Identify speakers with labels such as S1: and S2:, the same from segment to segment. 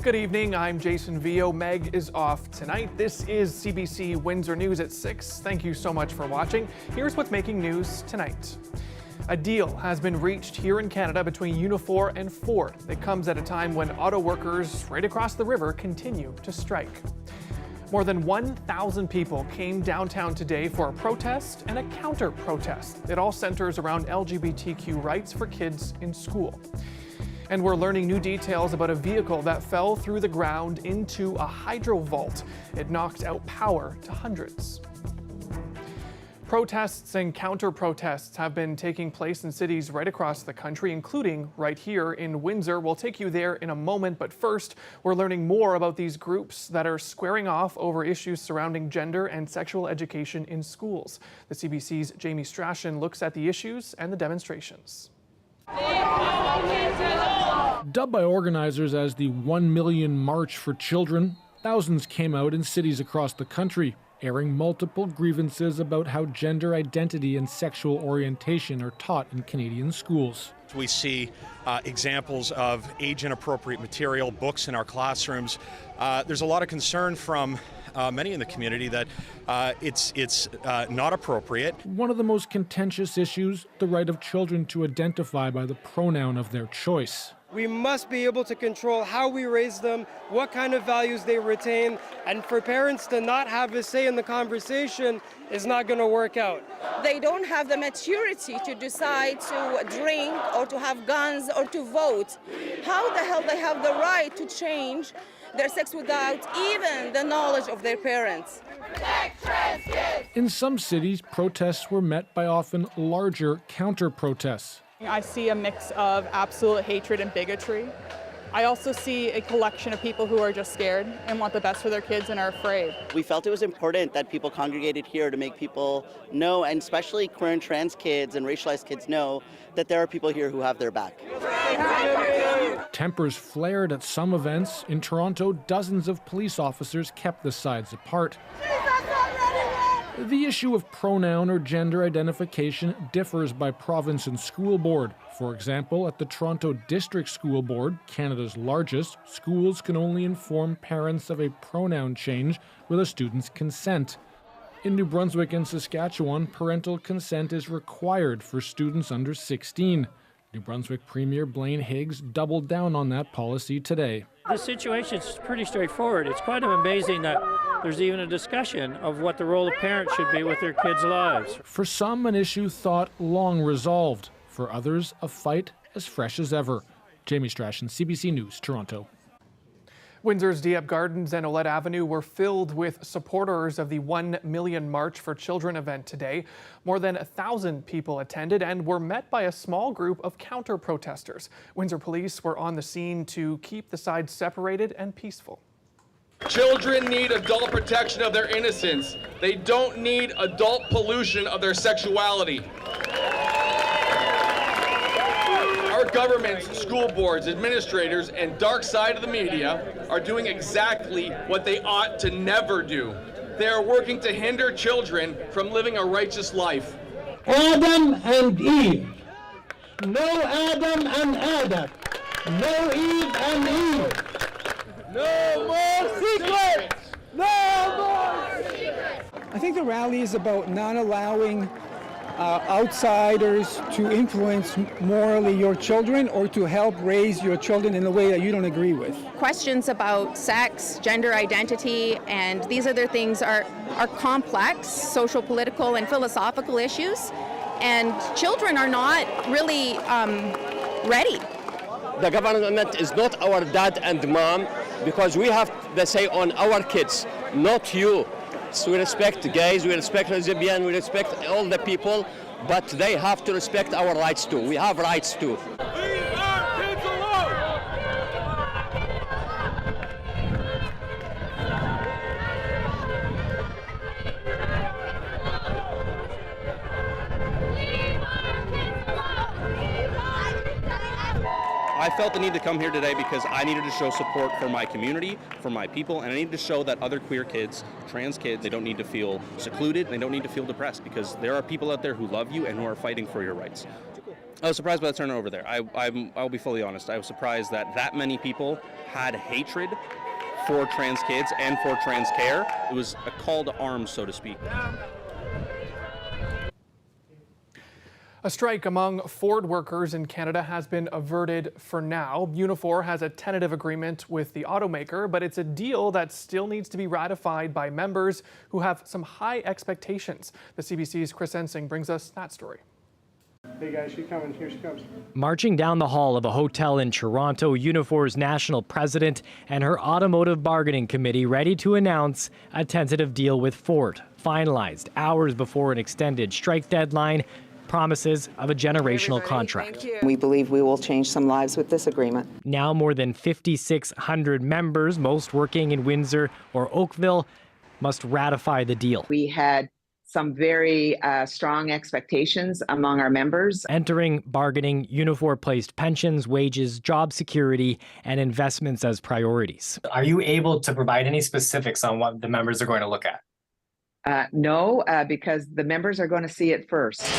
S1: Good evening, I'm Jason Vio. Meg is off tonight. This is CBC Windsor News at 6. Thank you so much for watching. Here's what's making news tonight. A deal has been reached here in Canada between Unifor and Ford. It comes at a time when auto workers right across the river continue to strike. More than 1,000 people came downtown today for a protest and a counter-protest. It all centers around LGBTQ rights for kids in school. And we're learning new details about a vehicle that fell through the ground into a hydro vault. It knocked out power to hundreds. Protests and counter-protests have been taking place in cities right across the country, including right here in Windsor. We'll take you there in a moment, but first, we're learning more about these groups that are squaring off over issues surrounding gender and sexual education in schools. The CBC's Jamie Strachan looks at the issues and the demonstrations.
S2: Dubbed by organizers as the 1 Million March for Children, thousands came out in cities across the country, airing multiple grievances about how gender identity and sexual orientation are taught in Canadian schools.
S3: We see examples of age-inappropriate material, books in our classrooms. There's a lot of concern from many in the community that it's not appropriate.
S2: One of the most contentious issues, the right of children to identify by the pronoun of their choice.
S4: We must be able to control how we raise them, what kind of values they retain, and for parents to not have a say in the conversation is not going to work out.
S5: They don't have the maturity to decide to drink or to have guns or to vote. How the hell they have the right to change their sex without even the knowledge of their parents?
S2: In some cities, protests were met by often larger counter-protests.
S6: I see a mix of absolute hatred and bigotry. I also see a collection of people who are just scared and want the best for their kids and are afraid.
S7: We felt it was important that people congregated here to make people know, and especially queer and trans kids and racialized kids know, that there are people here who have their back.
S2: Tempers flared at some events. In Toronto, dozens of police officers kept the sides apart. The issue of pronoun or gender identification differs by province and school board. For example, at the Toronto District School Board, Canada's largest, schools can only inform parents of a pronoun change with a student's consent. In New Brunswick and Saskatchewan, parental consent is required for students under 16. New Brunswick Premier Blaine Higgs doubled down on that policy today.
S8: The situation is pretty straightforward. It's quite amazing that there's even a discussion of what the role of parents should be with their kids' lives.
S2: For some, an issue thought long resolved. For others, a fight as fresh as ever. Jamie Strachan, CBC News, Toronto.
S1: Windsor's Dieppe Gardens and Olette Avenue were filled with supporters of the 1 Million March for Children event today. More than 1,000 people attended and were met by a small group of counter-protesters. Windsor police were on the scene to keep the sides separated and peaceful.
S9: Children need adult protection of their innocence. They don't need adult pollution of their sexuality. Our governments, school boards, administrators, and dark side of the media are doing exactly what they ought to never do. They are working to hinder children from living a righteous life.
S10: Adam and Eve. No Adam and Adam. No Eve and Eve.
S4: No more secrets! No more secrets!
S11: I think the rally is about not allowing outsiders to influence morally your children or to help raise your children in a way that you don't agree with.
S5: Questions about sex, gender identity, and these other things are complex social, political, and philosophical issues, and children are not really ready.
S12: The government is not our dad and mom, because we have the say on our kids, not you. So we respect gays, we respect lesbians, we respect all the people, but they have to respect our rights too. We have rights too.
S13: I felt the need to come here today because I needed to show support for my community, for my people, and I needed to show that other queer kids, trans kids, they don't need to feel secluded, they don't need to feel depressed, because there are people out there who love you and who are fighting for your rights. I was surprised by the turnover there. I'll be fully honest. I was surprised that many people had hatred for trans kids and for trans care. It was a call to arms, so to speak.
S1: A strike among Ford workers in Canada has been averted for now. Unifor has a tentative agreement with the automaker, but it's a deal that still needs to be ratified by members who have some high expectations. The CBC's Chris Ensing brings us that story.
S14: Hey guys, she's coming. Here she comes.
S15: Marching down the hall of a hotel in Toronto, Unifor's national president and her automotive bargaining committee ready to announce a tentative deal with Ford, finalized hours before an extended strike deadline. Promises of a generational contract.
S16: We believe we will change some lives with this agreement.
S15: Now more than 5,600 members, most working in Windsor or Oakville, must ratify the deal.
S16: We had some very strong expectations among our members.
S15: Entering bargaining, Unifor placed pensions, wages, job security, and investments as priorities.
S17: Are you able to provide any specifics on what the members are going to look at?
S16: No, because the members are going to see it first.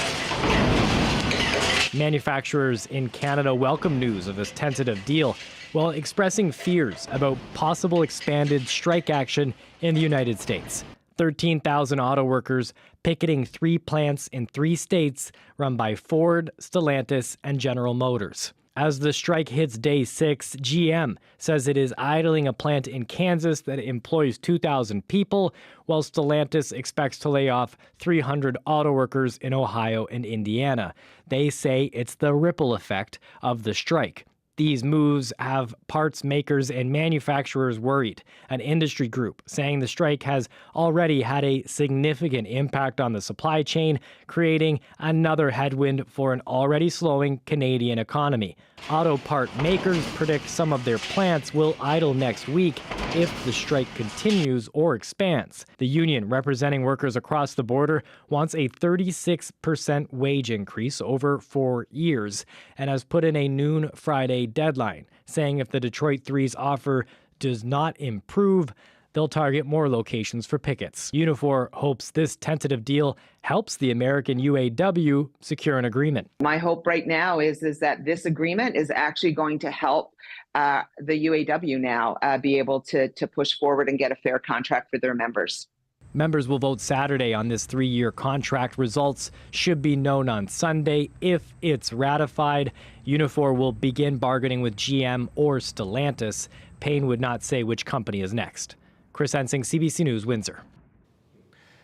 S15: Manufacturers in Canada welcome news of this tentative deal, while expressing fears about possible expanded strike action in the United States. 13,000 auto workers picketing 3 plants in 3 states run by Ford, Stellantis, and General Motors. As the strike hits day 6, GM says it is idling a plant in Kansas that employs 2,000 people, while Stellantis expects to lay off 300 auto workers in Ohio and Indiana. They say it's the ripple effect of the strike. These moves have parts makers and manufacturers worried. An industry group saying the strike has already had a significant impact on the supply chain, creating another headwind for an already slowing Canadian economy. Auto part makers predict some of their plants will idle next week if the strike continues or expands. The union representing workers across the border wants a 36% wage increase over 4 years and has put in a noon Friday deadline, saying if the Detroit Three's offer does not improve, they'll target more locations for pickets. Unifor hopes this tentative deal helps the American UAW secure an agreement.
S16: My hope right now is that this agreement is actually going to help the UAW now be able to push forward and get a fair contract for their members.
S15: Members will vote Saturday on this 3-year contract. Results should be known on Sunday. If it's ratified, Unifor will begin bargaining with GM or Stellantis. Payne would not say which company is next. Chris Ensing, CBC News, Windsor.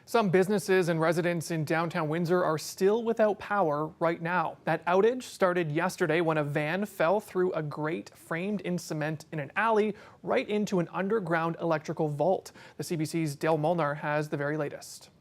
S1: Some businesses and residents in downtown Windsor are still without power right now. That outage started yesterday when a van fell through a grate framed in cement in an alley right into an underground electrical vault. The CBC's Dale Molnar has the very latest.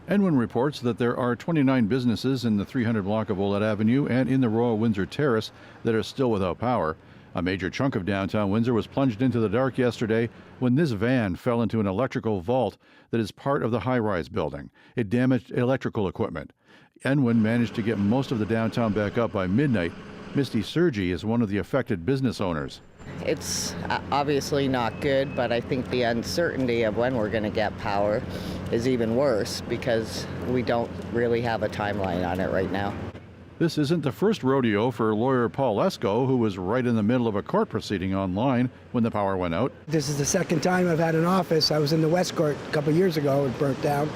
S18: Enwin reports that there are 29 businesses in the 300 block of Olette Avenue and in the Royal Windsor Terrace that are still without power. A major chunk of downtown Windsor was plunged into the dark yesterday when this van fell into an electrical vault that is part of the high-rise building. It damaged electrical equipment. Enwin managed to get most of the downtown back up by midnight. Misty Sergi is one of the affected business owners.
S19: It's obviously not good, but I think the uncertainty of when we're going to get power is even worse because we don't really have a timeline on it right now.
S18: This isn't the first rodeo for lawyer Paul Lesko, who was right in the middle of a court proceeding online when the power went out.
S20: This is the second time I've had an office. I was in the West Court a couple of years ago. It burnt down.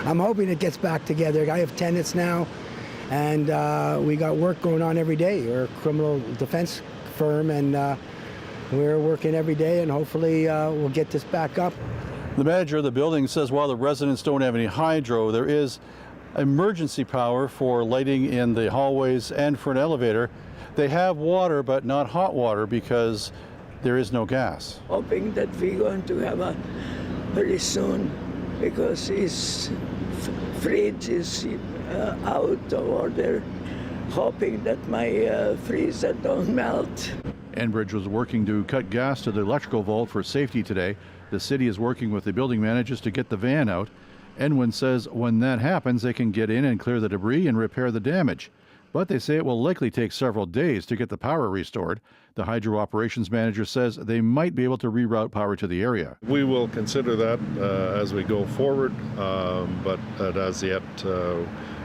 S20: I'm hoping it gets back together. I have tenants now, and we got work going on every day. We're a criminal defense firm, and we're working every day, and hopefully we'll get this back up.
S18: The manager of the building says while the residents don't have any hydro, there is emergency power for lighting in the hallways and for an elevator. They have water, but not hot water because there is no gas.
S21: Hoping that we're going to have a very soon because his fridge is out of order. Hoping that my freezer don't melt.
S18: Enbridge was working to cut gas to the electrical vault for safety today. The city is working with the building managers to get the van out. Enwin says when that happens, they can get in and clear the debris and repair the damage. But they say it will likely take several days to get the power restored. The hydro operations manager says they might be able to reroute power to the area.
S22: We will consider that as we go forward, but as yet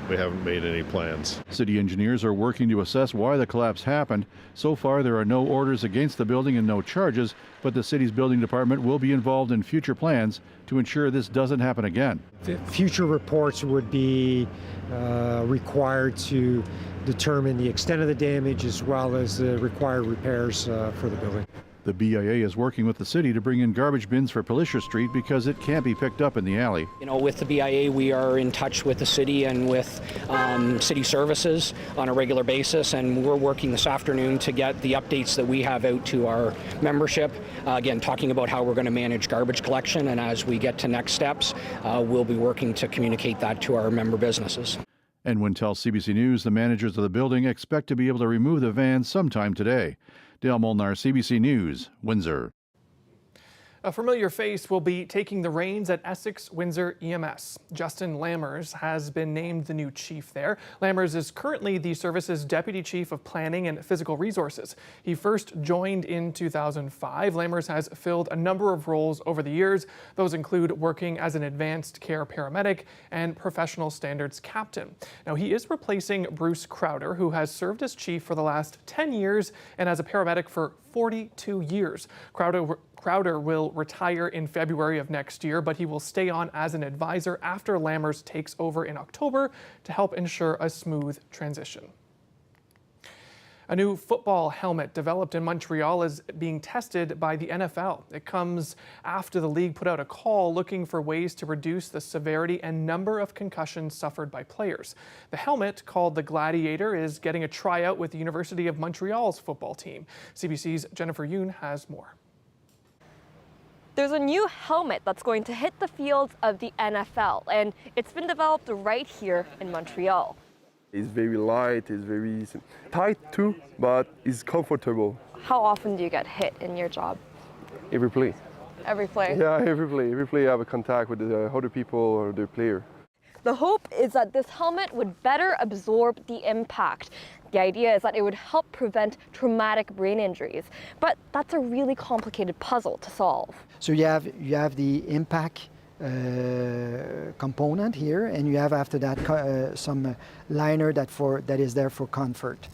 S3: we haven't made any plans.
S18: City engineers are working to assess why the collapse happened. So far, there are no orders against the building and no charges, but the city's building department will be involved in future plans to ensure this doesn't happen again.
S22: The future reports would be required to determine the extent of the damage as well as the required repairs for the building.
S18: The BIA is working with the city to bring in garbage bins for Palisher Street because it can't be picked up in the alley.
S23: You know, with the BIA, we are in touch with the city and with city services on a regular basis, and we're working this afternoon to get the updates that we have out to our membership. Again, talking about how we're going to manage garbage collection, and as we get to next steps, we'll be working to communicate that to our member businesses.
S18: And tells CBC News the managers of the building expect to be able to remove the van sometime today. Dale Molnar, CBC News, Windsor.
S1: A familiar face will be taking the reins at Essex Windsor EMS. Justin Lammers has been named the new chief there. Lammers is currently the service's deputy chief of planning and physical resources. He first joined in 2005. Lammers has filled a number of roles over the years. Those include working as an advanced care paramedic and professional standards captain. Now, he is replacing Bruce Crowder, who has served as chief for the last 10 years and as a paramedic for 42 years. Crowder will retire in February of next year, but he will stay on as an advisor after Lammers takes over in October to help ensure a smooth transition. A new football helmet developed in Montreal is being tested by the NFL. It comes after the league put out a call looking for ways to reduce the severity and number of concussions suffered by players. The helmet, called the Gladiator, is getting a tryout with the University of Montreal's football team. CBC's Jennifer Yoon has more.
S24: There's a new helmet that's going to hit the fields of the NFL, and it's been developed right here in Montreal.
S25: It's very light, it's very tight too, but it's comfortable.
S24: How often do you get hit in your job?
S25: Every play.
S24: Every play?
S25: Yeah, every play. Every play I have a contact with the other people or the player.
S24: The hope is that this helmet would better absorb the impact. The idea is that it would help prevent traumatic brain injuries, but that's a really complicated puzzle to solve.
S26: So you have the impact component here, and you have after that some liner that is there for comfort.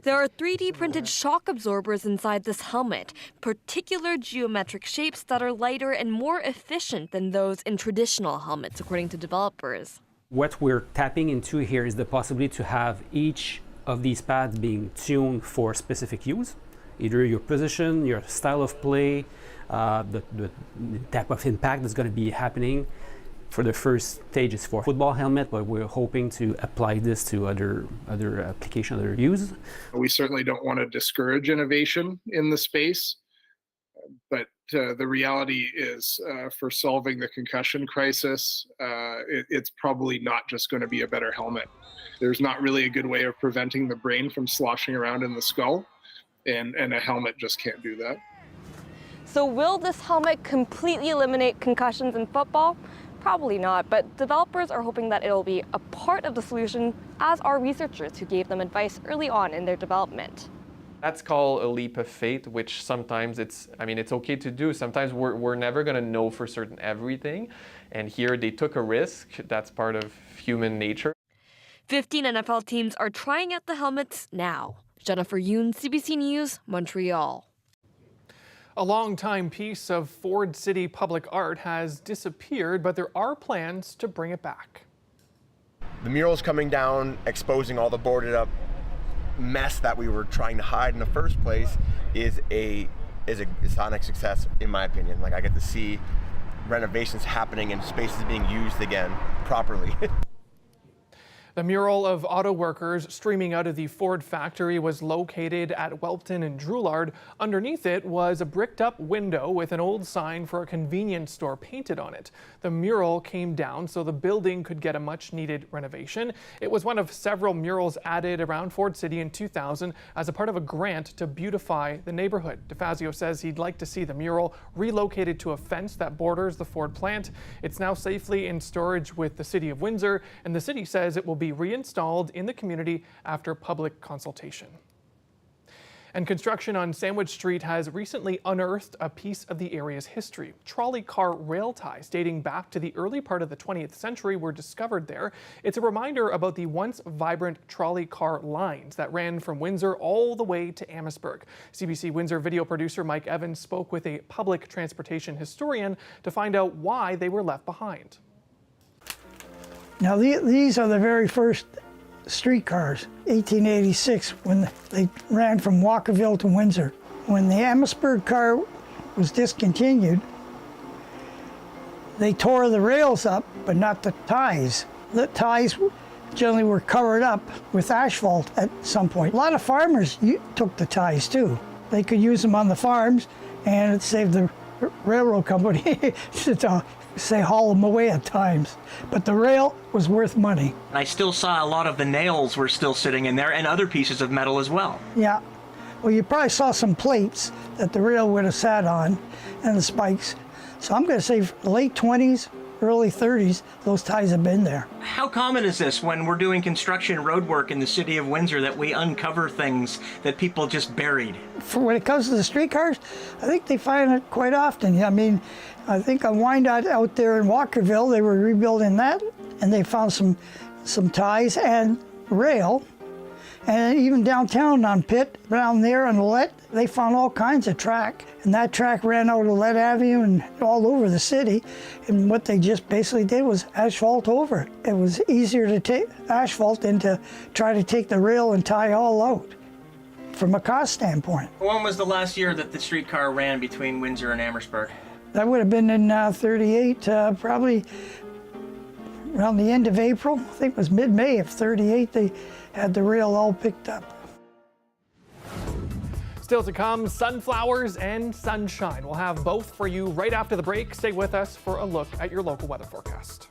S24: There are 3D printed shock absorbers inside this helmet, particular geometric shapes that are lighter and more efficient than those in traditional helmets, according to developers.
S27: What we're tapping into here is the possibility to have each of these pads being tuned for specific use, either your position, your style of play, the type of impact that's going to be happening. For the first stage is for football helmet, but we're hoping to apply this to other applications, other use.
S28: We certainly don't want to discourage innovation in the space, but the reality is for solving the concussion crisis, it's probably not just going to be a better helmet. There's not really a good way of preventing the brain from sloshing around in the skull, and a helmet just can't do that.
S24: So will this helmet completely eliminate concussions in football? Probably not, but developers are hoping that it'll be a part of the solution, as are researchers who gave them advice early on in their development.
S29: That's called a leap of faith, which sometimes it's okay to do. Sometimes we're never going to know for certain everything. And here they took a risk. That's part of human nature.
S24: 15 NFL teams are trying out the helmets now. Jennifer Yoon, CBC News, Montreal.
S1: A long-time piece of Ford City public art has disappeared, but there are plans to bring it back.
S30: The mural's coming down, exposing all the boarded up mess that we were trying to hide in the first place is a sonic success, in my opinion. Like, I get to see renovations happening and spaces being used again properly.
S1: The mural of auto workers streaming out of the Ford factory was located at Whelpton and Droulard. Underneath it was a bricked up window with an old sign for a convenience store painted on it. The mural came down so the building could get a much needed renovation. It was one of several murals added around Ford City in 2000 as a part of a grant to beautify the neighborhood. DeFazio says he'd like to see the mural relocated to a fence that borders the Ford plant. It's now safely in storage with the City of Windsor, and the city says it will be reinstalled in the community after public consultation. And construction on Sandwich Street has recently unearthed a piece of the area's history. Trolley car rail ties dating back to the early part of the 20th century were discovered there. It's a reminder about the once vibrant trolley car lines that ran from Windsor all the way to Amherstburg. CBC Windsor video producer Mike Evans spoke with a public transportation historian to find out why they were left behind.
S2: Now these are the very first streetcars, 1886, when they ran from Walkerville to Windsor. When the Amherstburg car was discontinued, they tore the rails up, but not the ties. The ties generally were covered up with asphalt at some point. A lot of farmers took the ties too. They could use them on the farms, and it saved the railroad company to say haul them away at times. But the rail was worth money.
S3: I still saw a lot of the nails were still sitting in there and other pieces of metal as well.
S2: Yeah. Well, you probably saw some plates that the rail would have sat on and the spikes. So I'm going to say late 20s, early 30s, those ties have been there.
S3: How common is this when we're doing construction road work in the city of Windsor that we uncover things that people just buried?
S2: For when it comes to the streetcars, I think they find it quite often. I mean, I think on Wyandotte out there in Walkerville, they were rebuilding that, and they found some ties and rail. And even downtown on Pitt, around there on Lett, they found all kinds of track. And that track ran out of Lett Avenue and all over the city. And what they just basically did was asphalt over it. It was easier to take asphalt than to try to take the rail and tie all out from a cost standpoint.
S3: When was the last year that the streetcar ran between Windsor and Amherstburg?
S2: That would have been in 38, probably around the end of April. I think it was mid-May of 38, they had the rail all picked up.
S1: Still to come, sunflowers and sunshine. We'll have both for you right after the break. Stay with us for a look at your local weather forecast.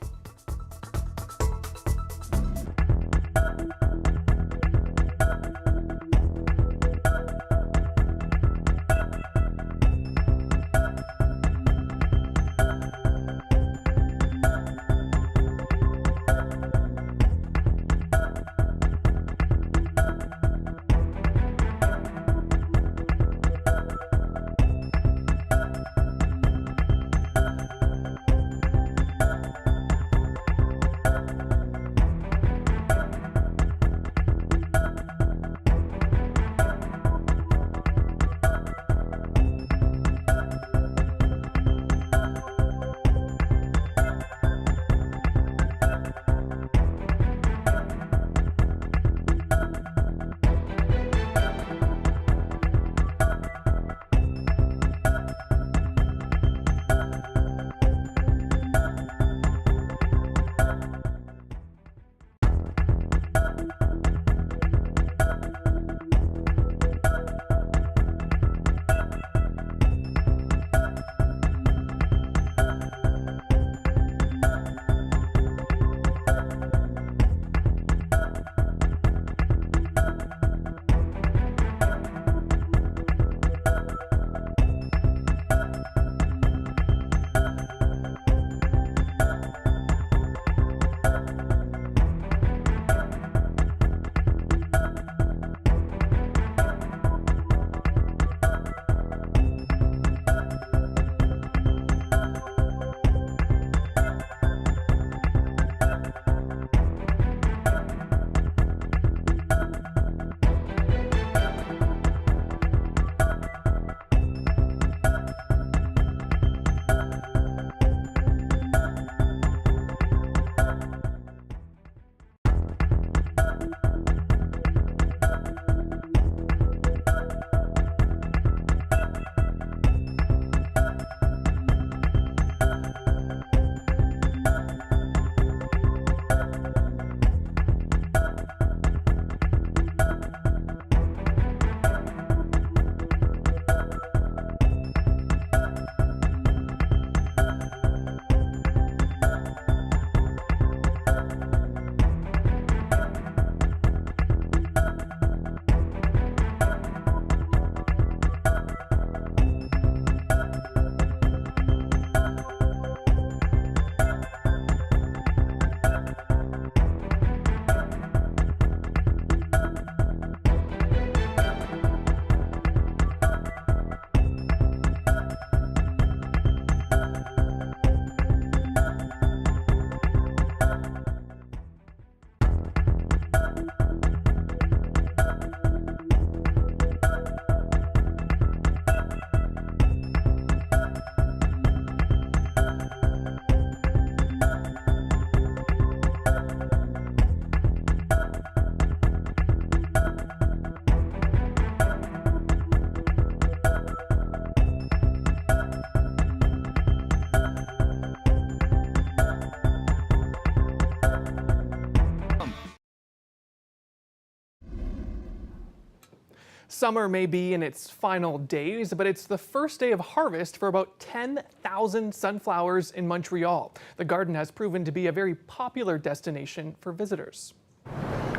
S1: Summer may be in its final days, but it's the first day of harvest for about 10,000 sunflowers in Montreal. The garden has proven to be a very popular destination for visitors.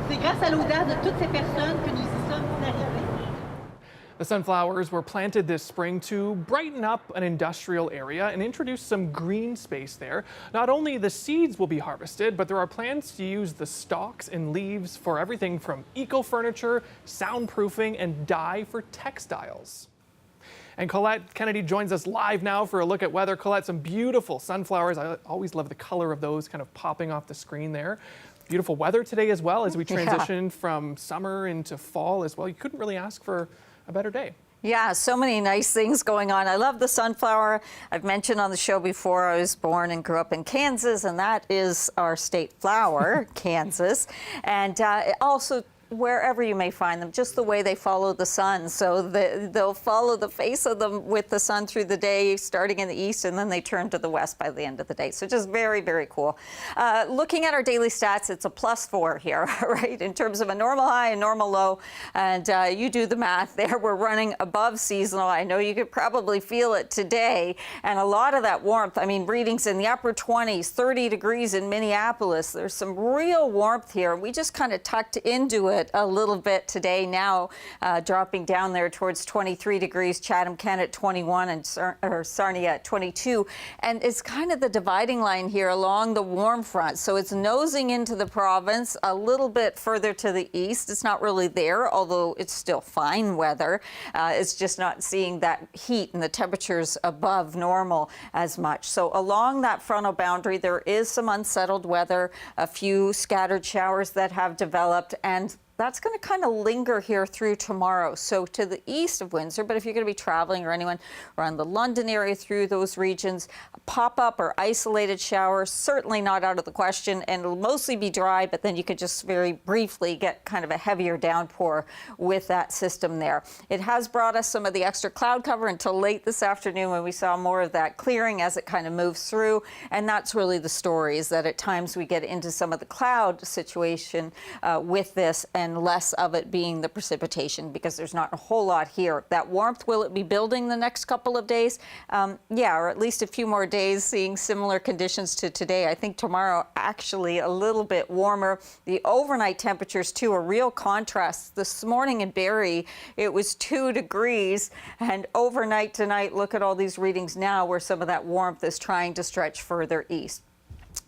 S4: C'est grâce à l'audace de toutes ces personnes que nous y sommes arrivés.
S1: The sunflowers were planted this spring to brighten up an industrial area and introduce some green space there. Not only the seeds will be harvested, but there are plans to use the stalks and leaves for everything from eco-furniture, soundproofing, and dye for textiles. And Colette Kennedy joins us live now for a look at weather. Colette, some beautiful sunflowers. I always love the color of those kind of popping off the screen there. Beautiful weather today as well as we transition from summer into fall as well. You couldn't really ask for a better day.
S5: Yeah, so many nice things going on. I love the sunflower. I've mentioned on the show before I was born and grew up in Kansas, and that is our state flower, Kansas. And also, wherever you may find them, just the way they follow the sun. So they'll follow the face of them with the sun through the day, starting in the east, and then they turn to the west by the end of the day. So just very, very cool. Looking at our daily stats, it's a +4 here, right? In terms of a normal high and normal low. And you do the math there. We're running above seasonal. I know you could probably feel it today. And a lot of that warmth, I mean, readings in the upper 20s, 30 degrees in Minneapolis. There's some real warmth here. We just kind of tucked into it a little bit today, now dropping down there towards 23 degrees, Chatham, Kent at 21 and Sarnia at 22. And it's kind of the dividing line here along the warm front. So it's nosing into the province a little bit further to the east. It's not really there, although it's still fine weather. It's just not seeing that heat and the temperatures above normal as much. So along that frontal boundary, there is some unsettled weather, a few scattered showers that have developed, and that's going to kind of linger here through tomorrow. So to the east of Windsor, but if you're going to be traveling or anyone around the London area through those regions, pop-up or isolated showers, certainly not out of the question, and it'll mostly be dry, but then you could just very briefly get kind of a heavier downpour with that system there. It has brought us some of the extra cloud cover until late this afternoon when we saw more of that clearing as it kind of moves through, and that's really the story, is that at times we get into some of the cloud situation with this, and less of it being the precipitation, because there's not a whole lot here. That warmth, will it be building the next couple of days? Yeah, or at least a few more days seeing similar conditions to today. I think tomorrow actually a little bit warmer. The overnight temperatures too, a real contrast. This morning in Barrie, it was 2 degrees, and overnight tonight, look at all these readings now where some of that warmth is trying to stretch further east.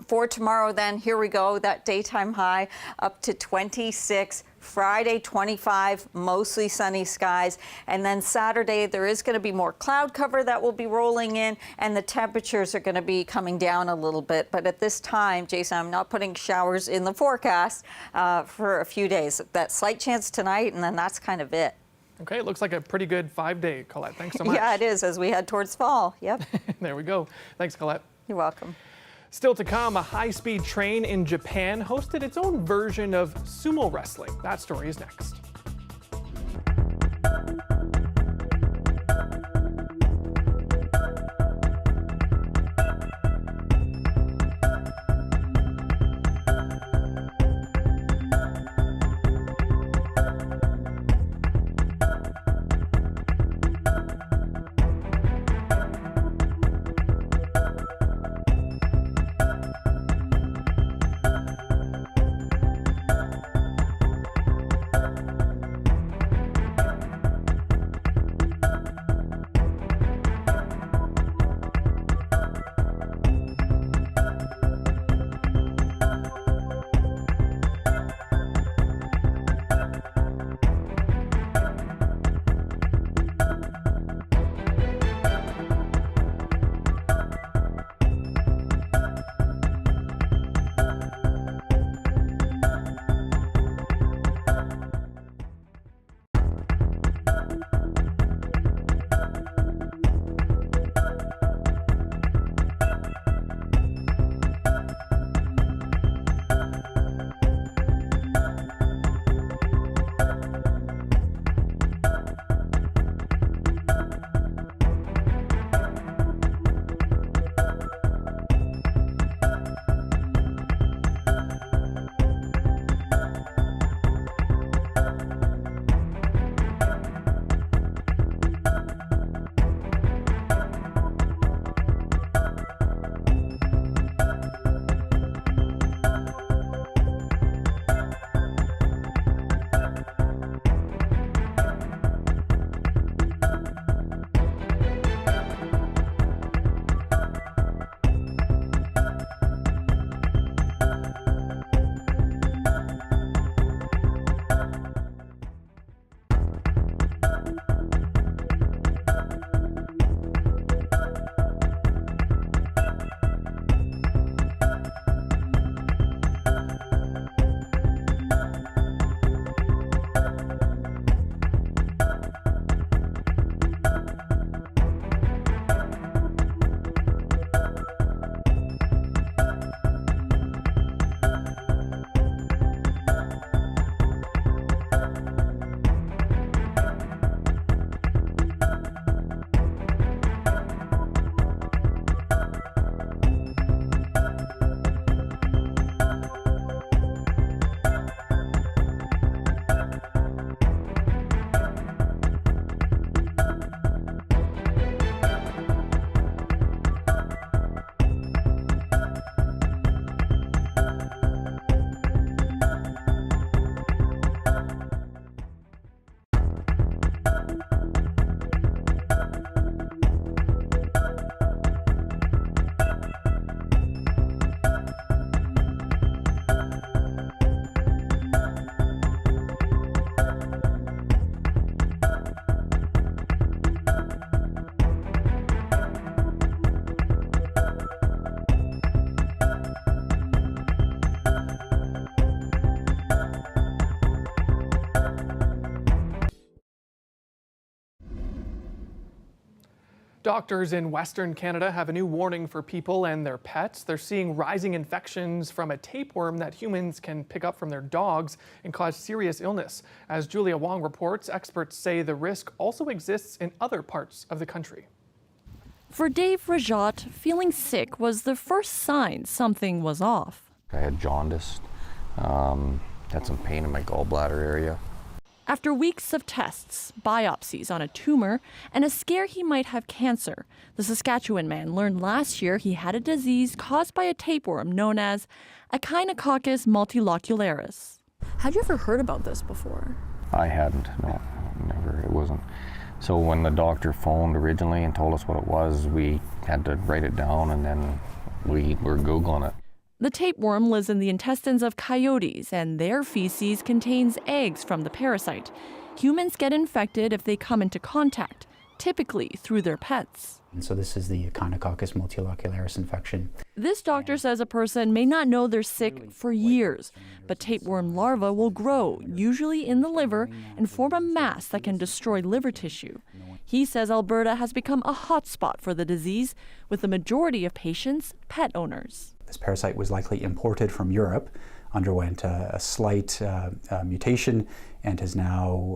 S5: For tomorrow then, here we go, that daytime high up to 26. Friday, 25, mostly sunny skies. And then Saturday, there is going to be more cloud cover that will be rolling in, and the temperatures are going to be coming down a little bit. But at this time, Jason, I'm not putting showers in the forecast for a few days. That slight chance tonight, and then that's kind of it.
S1: Okay, it looks like a pretty good 5-day, Colette. Thanks so much.
S5: Yeah, it is, as we head towards fall. Yep.
S1: There we go. Thanks, Colette.
S5: You're welcome.
S1: Still to come, a high-speed train in Japan hosted its own version of sumo wrestling. That story is next. Doctors in Western Canada have a new warning for people and their pets. They're seeing rising infections from a tapeworm that humans can pick up from their dogs and cause serious illness. As Julia Wong reports, experts say the risk also exists in other parts of the country.
S6: For Dave Rajat, feeling sick was the first sign something was off.
S7: I had jaundice, had some pain in my gallbladder area.
S6: After weeks of tests, biopsies on a tumor, and a scare he might have cancer, the Saskatchewan man learned last year he had a disease caused by a tapeworm known as Echinococcus multilocularis. Had you ever heard about this before?
S7: I hadn't, no, never, it wasn't. So when the doctor phoned originally and told us what it was, we had to write it down, and then we were Googling it.
S6: The tapeworm lives in the intestines of coyotes, and their feces contains eggs from the parasite. Humans get infected if they come into contact, typically through their pets.
S8: And so this is the Echinococcus multilocularis infection.
S6: This doctor says a person may not know they're sick for years, but tapeworm larvae will grow, usually in the liver, and form a mass that can destroy liver tissue. He says Alberta has become a hotspot for the disease, with the majority of patients pet owners.
S8: This parasite was likely imported from Europe, underwent a slight mutation, and has now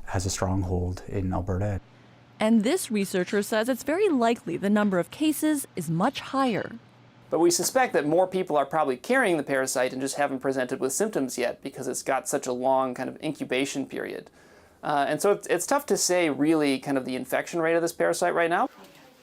S8: has a stronghold in Alberta.
S6: And this researcher says it's very likely the number of cases is much higher.
S9: But we suspect that more people are probably carrying the parasite and just haven't presented with symptoms yet because it's got such a long kind of incubation period. And so it's tough to say really kind of the infection rate of this parasite right now.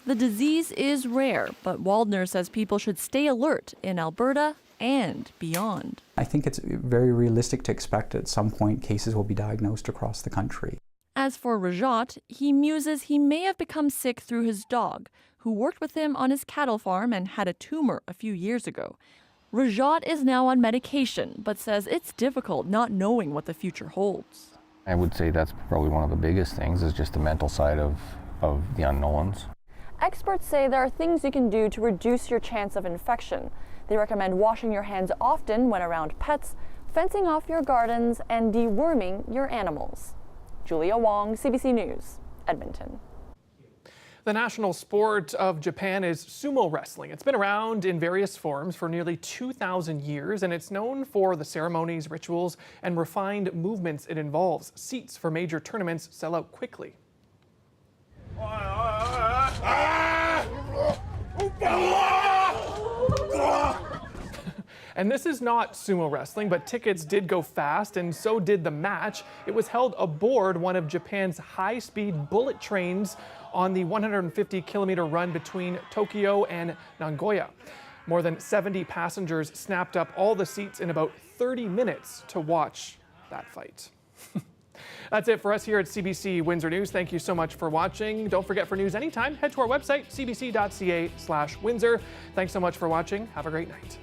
S6: The disease is rare, but Waldner says people should stay alert in Alberta and beyond.
S8: I think it's very realistic to expect at some point cases will be diagnosed across the country.
S6: As for Rajat, he muses he may have become sick through his dog, who worked with him on his cattle farm and had a tumor a few years ago. Rajat is now on medication, but says it's difficult not knowing what the future holds.
S7: I would say that's probably one of the biggest things, is just the mental side of the unknowns.
S6: Experts say there are things you can do to reduce your chance of infection. They recommend washing your hands often when around pets, fencing off your gardens, and deworming your animals. Julia Wong, CBC News, Edmonton.
S1: The national sport of Japan is sumo wrestling. It's been around in various forms for nearly 2,000 years, and it's known for the ceremonies, rituals, and refined movements it involves. Seats for major tournaments sell out quickly. And this is not sumo wrestling, but tickets did go fast, and so did the match. It was held aboard one of Japan's high-speed bullet trains on the 150-kilometer run between Tokyo and Nagoya. More than 70 passengers snapped up all the seats in about 30 minutes to watch that fight. That's it for us here at CBC Windsor News. Thank you so much for watching. Don't forget, for news anytime, head to our website, cbc.ca/Windsor. Thanks so much for watching. Have a great night.